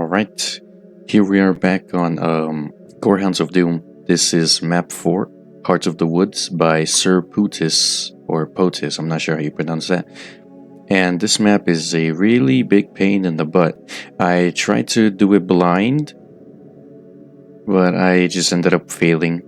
Alright, here we are back on Gorehounds of Doom. This is map 4, Hearts of the Woods by Sirpootis, or Potis, I'm not sure how you pronounce that. And this map is a really big pain in the butt. I tried to do it blind, but I just ended up failing.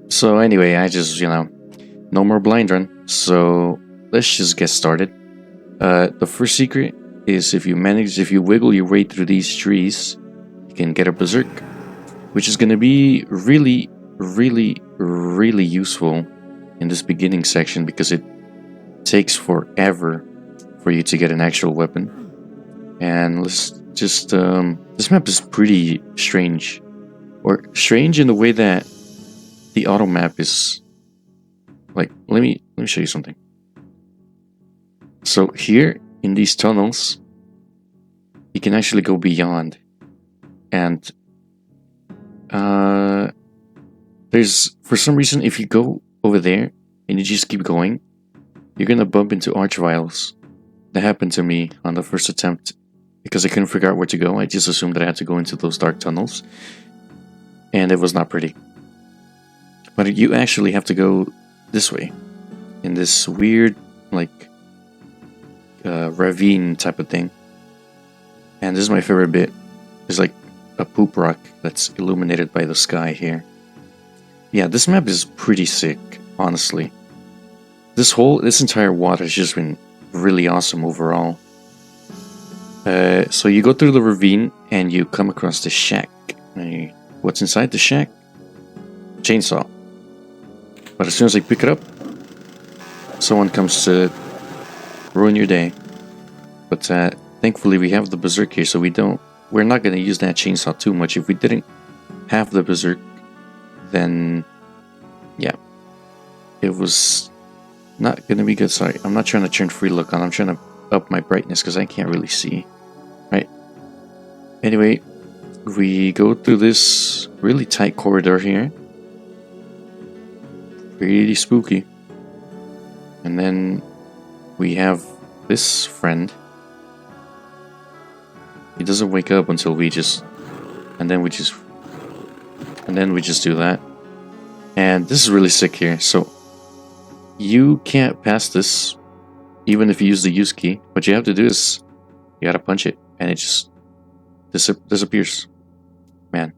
So anyway, I just, no more blind run. So let's just get started. The first secret is if you wiggle your way through these trees, you can get a berserk, which is going to be really useful in this beginning section because it takes forever for you to get an actual weapon. And let's just this map is pretty strange, or strange in the way that the auto map is like, let me show you something. So here in these tunnels, you can actually go beyond, and there's, for some reason, if you go over there and you just keep going, you're gonna bump into archviles. That happened to me on the first attempt because I couldn't figure out where to go. I just assumed that I had to go into those dark tunnels, and it was not pretty. But you actually have to go this way, in this weird, like, ravine type of thing. And this is my favorite bit. There's like a poop rock that's illuminated by the sky here. Yeah, this map is pretty sick, honestly. This entire WAD has just been really awesome overall. So you go through the ravine and you come across the shack. What's inside the shack? Chainsaw. But as soon as I pick it up, someone comes to ruin your day. But thankfully we have the berserk here, so we're not going to use that chainsaw too much. If we didn't have the berserk, then yeah, it was not going to be good. Sorry, I'm not trying to turn free look on, I'm trying to up my brightness because I can't really see. Right. Anyway, we go through this really tight corridor here. Pretty spooky. And then we have this friend. He doesn't wake up until we just do that. And this is really sick here. So you can't pass this even if you use the use key. What you have to do is you gotta punch it and it just disappears. Man,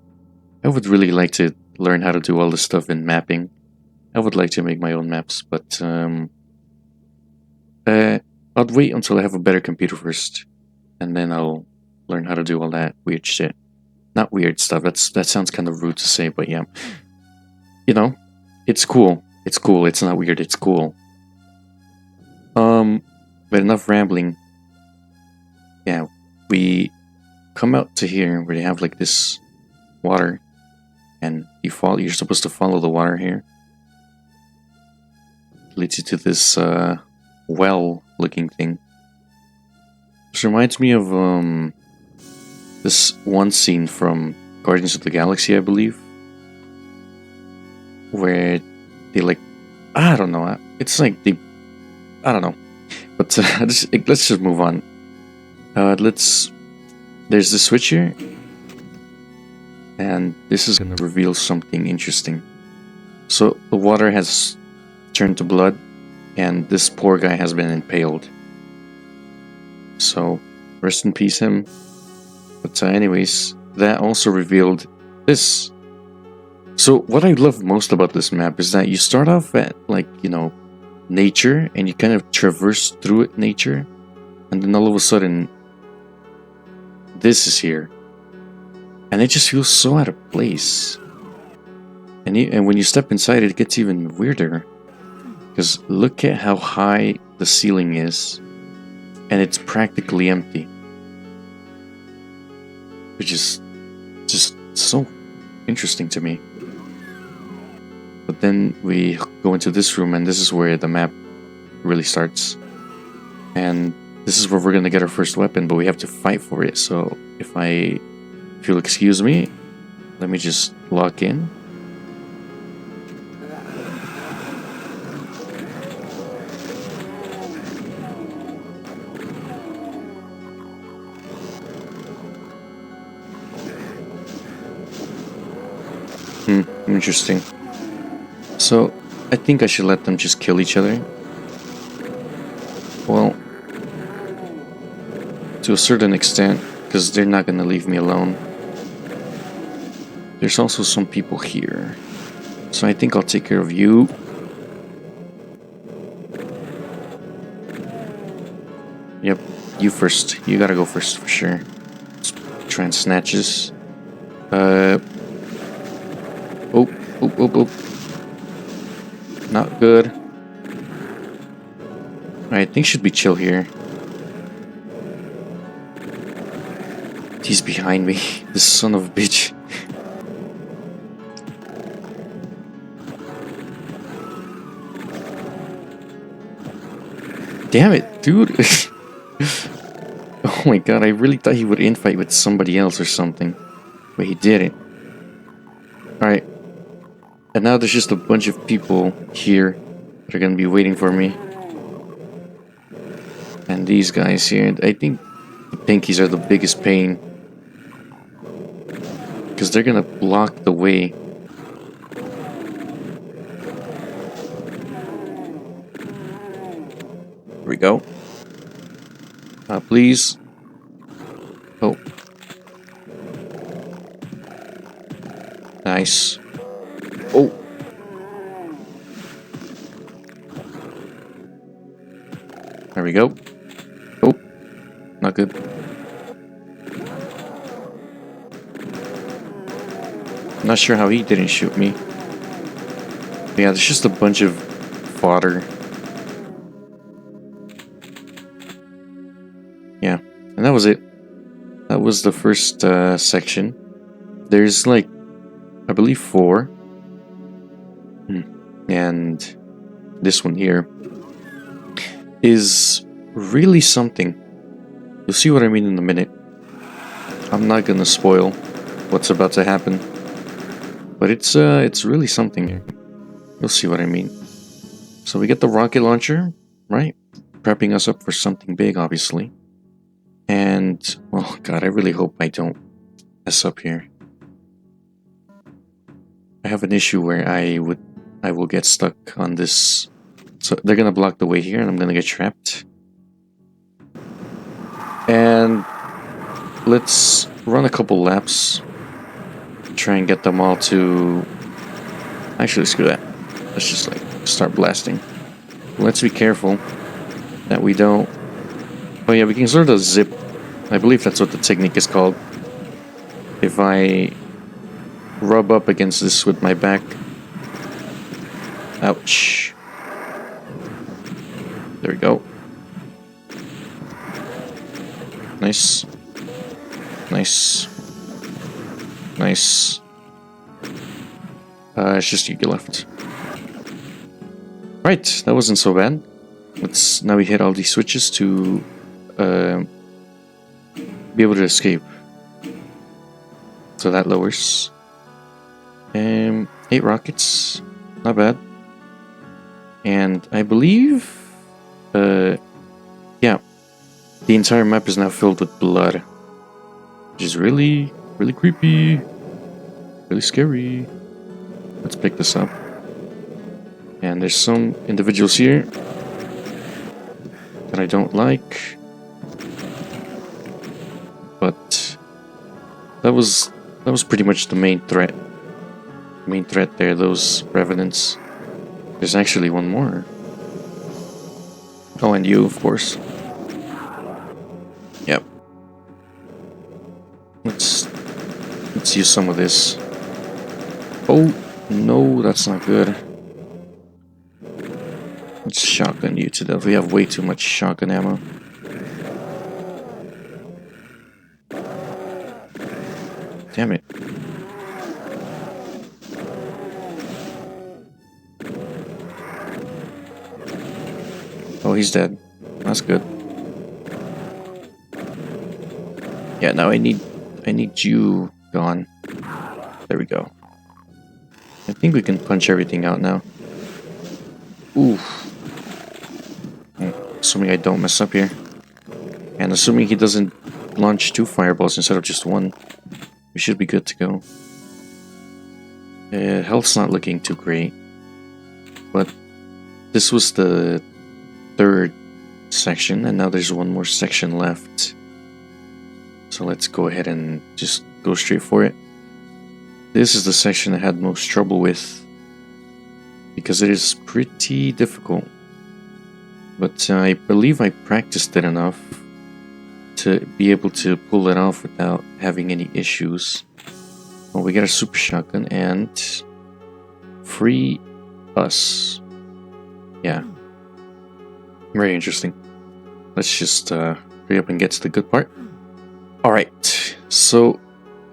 I would really like to learn how to do all this stuff in mapping. I would like to make my own maps, but I'll wait until I have a better computer first, and then I'll learn how to do all that weird shit. Not weird stuff, that sounds kind of rude to say, but yeah. It's cool. It's cool, it's not weird, it's cool. But enough rambling. Yeah, we come out to here where they have like this water, and you're supposed to follow the water here. It leads you to this well-looking thing. This reminds me of this one scene from Guardians of the Galaxy, I believe, where they I don't know. It's like I don't know. But let's just move on. There's this switch here, and this is gonna reveal something interesting. So the water has turned to blood, and this poor guy has been impaled. So rest in peace, him. But anyways, that also revealed this. So what I love most about this map is that you start off at nature, and you kind of traverse through it, nature, and then all of a sudden this is here, and it just feels so out of place. And when you step inside, it gets even weirder, because look at how high the ceiling is, and it's practically empty, which is just so interesting to me. But then we go into this room, and this is where the map really starts. And this is where we're gonna get our first weapon, but we have to fight for it. So if you'll excuse me, let me just lock in. Interesting. So, I think I should let them just kill each other. Well, to a certain extent, because they're not gonna leave me alone. There's also some people here. So I think I'll take care of you. Yep, you first. You gotta go first for sure. Let's try and snatch this. Oh. Not good. I think should be chill here. He's behind me. This son of a bitch. Damn it, dude. Oh my god, I really thought he would infight with somebody else or something. But he didn't. Alright. And now there's just a bunch of people here that are gonna be waiting for me. And these guys here, I think the pinkies are the biggest pain. Because they're gonna block the way. Here we go. Please. Oh. Nice. Oh. There we go. Oh. Not good. Not sure how he didn't shoot me. But yeah, there's just a bunch of fodder. Yeah, and that was it. That was the first section. There's like, I believe 4. And this one here is really something. You'll see what I mean in a minute. I'm not gonna spoil what's about to happen. But it's really something here. You'll see what I mean. So we get the rocket launcher, right? Prepping us up for something big, obviously. And, oh god, I really hope I don't mess up here. I have an issue where I will get stuck on this. So they're gonna block the way here and I'm gonna get trapped. And let's run a couple laps. Try and get them all to... Actually, screw that. Let's just like start blasting. Let's be careful that we don't... Oh yeah, we can sort of zip. I believe that's what the technique is called. If I rub up against this with my back. Ouch. There we go. Nice. Nice. Nice. It's just you get left. Right, that wasn't so bad. Let's now we hit all these switches to be able to escape. So that lowers. 8 rockets, not bad. And I believe, yeah, the entire map is now filled with blood, which is really creepy, really scary. Let's pick this up. And there's some individuals here that I don't like. But that was pretty much the main threat. Main threat there, those revenants. There's actually one more. Oh, and you, of course. Yep. Let's use some of this. Oh, no, that's not good. Let's shotgun you to death. We have way too much shotgun ammo. Damn it. Oh, he's dead. That's good. Yeah, now I need you gone. There we go. I think we can punch everything out now. Oof. Assuming I don't mess up here. And assuming he doesn't launch 2 fireballs instead of just 1. We should be good to go. Health's not looking too great. But this was the third section, and now there's one more section left. So let's go ahead and just go straight for it. This is the section I had most trouble with, because it is pretty difficult. But I believe I practiced it enough to be able to pull it off without having any issues. Well, we got a super shotgun and free us. Yeah. Very interesting. Let's just hurry up and get to the good part. Alright, so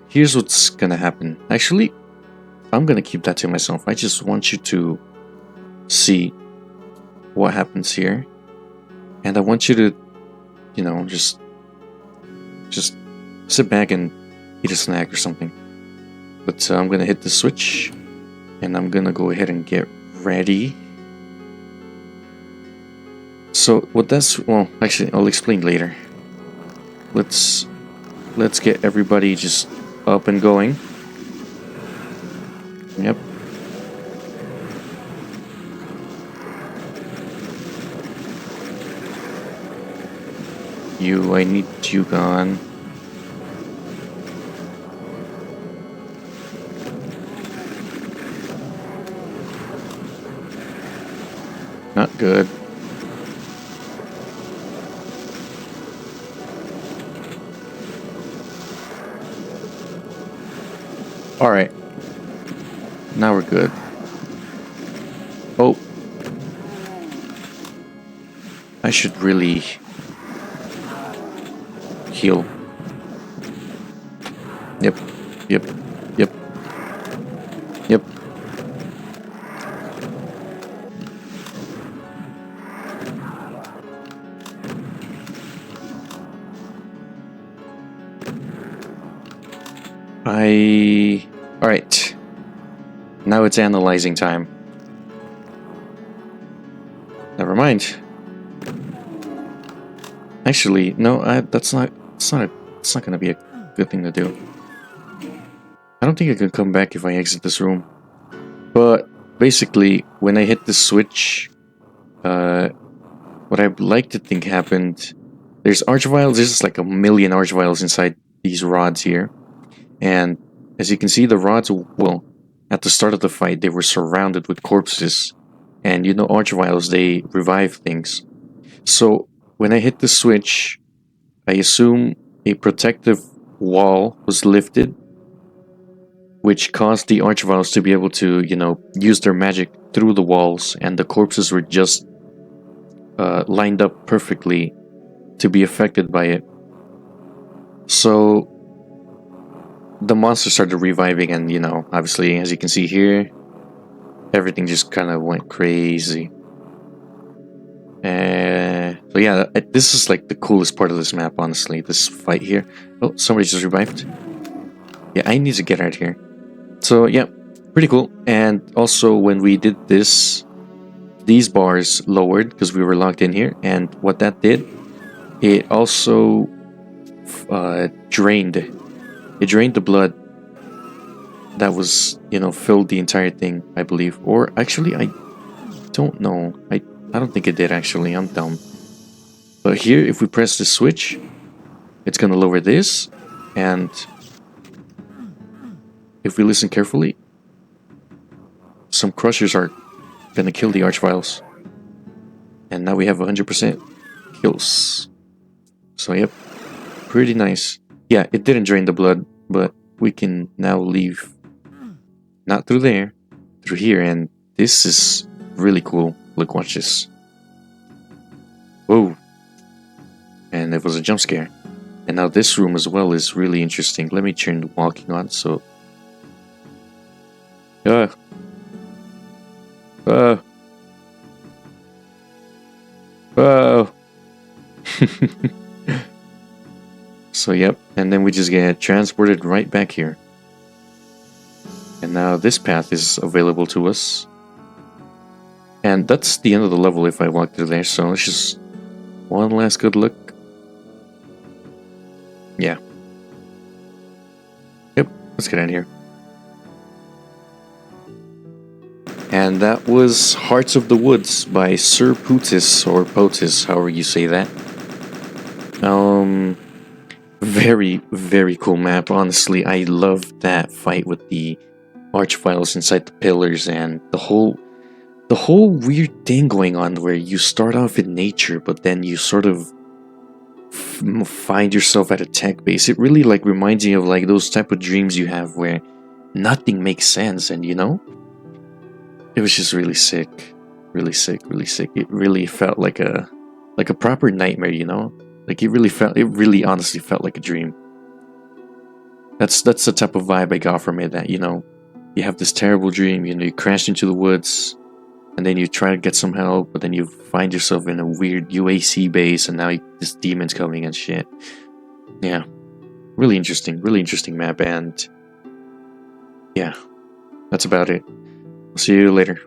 here's what's gonna happen. Actually, I'm gonna keep that to myself. I just want you to see what happens here. And I want you to, you know, just sit back and eat a snack or something. But I'm gonna hit the switch, and I'm gonna go ahead and get ready. So what that's, well, actually I'll explain later. Let's get everybody just up and going. Yep. I need you gone. Not good. Alright. Now we're good. Oh. I should really heal. Yep. Yep. Yep. Yep. Alright. Now it's analyzing time. Never mind. Actually, no, it's not gonna be a good thing to do. I don't think I can come back if I exit this room. But basically, when I hit the switch, what I'd like to think happened, there's archviles, there's like a million archviles inside these rods here. And as you can see, the rods, well, at the start of the fight, they were surrounded with corpses. And you know, archviles, they revive things. So when I hit the switch, I assume a protective wall was lifted, which caused the archviles to be able to, you know, use their magic through the walls, and the corpses were just lined up perfectly to be affected by it. So the monsters started reviving, and, you know, obviously, as you can see here, everything just kind of went crazy. So yeah, this is like the coolest part of this map, honestly, this fight here. Oh, somebody just revived. Yeah, I need to get out of here. So yeah, pretty cool. And also when we did this, these bars lowered because we were locked in here, and what that did, it also drained the blood that was, you know, filled the entire thing, I believe. Or actually, I don't know. I don't think it did, actually. I'm dumb. But here, if we press the switch, it's gonna lower this, and if we listen carefully, some crushers are gonna kill the archviles. And now we have 100% kills. So yep, pretty nice. Yeah, it didn't drain the blood, but we can now leave. Not through there, through here, and this is really cool. Look, watch this. Whoa. And it was a jump scare. And now this room as well is really interesting. Let me turn the walking on, so... So yep, and then we just get transported right back here. And now this path is available to us. And that's the end of the level if I walk through there, so let's just... one last good look. Yeah. Yep, let's get out of here. And that was Hearts of the Woods by Sirpootis, or Potis, however you say that. Very, very cool map. Honestly, I love that fight with the archviles inside the pillars and the whole weird thing going on where you start off in nature, but then you sort of find yourself at a tech base. It really like reminds me of like those type of dreams you have where nothing makes sense, and you know, it was just really sick, really sick, really sick. It really felt like a proper nightmare, you know. Like it really honestly felt like a dream. That's the type of vibe I got from it. That, you know, you have this terrible dream. You know, you crashed into the woods, and then you try to get some help, but then you find yourself in a weird UAC base, and now this demon's coming and shit. Yeah, really interesting map, and yeah, that's about it. I'll see you later.